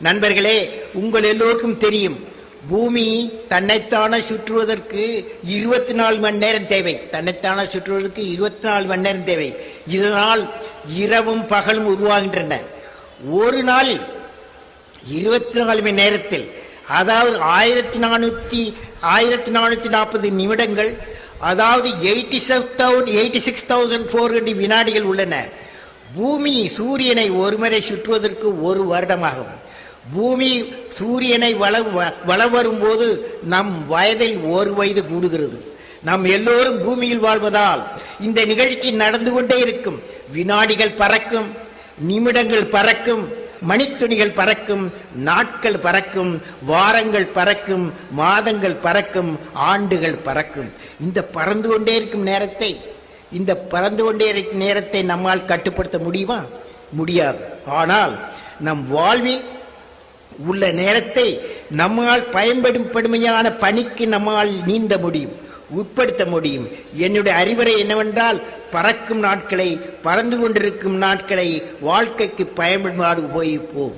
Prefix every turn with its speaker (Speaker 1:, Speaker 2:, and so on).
Speaker 1: நண்பர்களே, உங்கள் எல்லோருக்கும் தெரியும், பூமி தன்னைத்தான சுற்றுவதற்கு 24 மணி நேரம் தேவை. தன்னைத்தான சுற்றுவதற்கு 24 மணி நேரம் தேவை. இதனால் இரவும் பகலும் உருவாகின்றன. ஒரு நாளில் 24 மணி நேரத்தில், அதாவது 1440 நிமிடங்கள், அதாவது 86,400 வினாடிகள் உள்ளன. பூமி சூரியனை ஒருமுறை சுற்றுவதற்கு 1 வருடமாகும். பூமி சூரியனை வள வரும்போது நம் வயதில் 1 வயது கூடுகிறது. நாம் எல்லோரும் பூமியில் வாழ்வதால் இந்த நிகழ்ச்சி நடந்து கொண்டே இருக்கும். வினாடிகள் பறக்கும், நிமிடங்கள் பறக்கும், மணித்துணிகள் பறக்கும், நாட்கள் பறக்கும், வாரங்கள் பறக்கும், மாதங்கள் பறக்கும், ஆண்டுகள் பறக்கும். இந்த பறந்து கொண்டே இருக்கும் நேரத்தை நம்மால் கட்டுப்படுத்த முடியுமா? முடியாது. ஆனால் நம் வாழ்வில் உள்ள நேரத்தை நம்மால் பயன்படுமையான பணிக்கு நம்மால் நீந்த முடியும், உட்படுத்த முடியும். என்னுடைய அறிவுரை என்னவென்றால், பறக்கும் நாட்களை, பறந்து கொண்டிருக்கும் நாட்களை வாழ்க்கைக்கு பயன்படுமாறு உபயோகிப்போம்.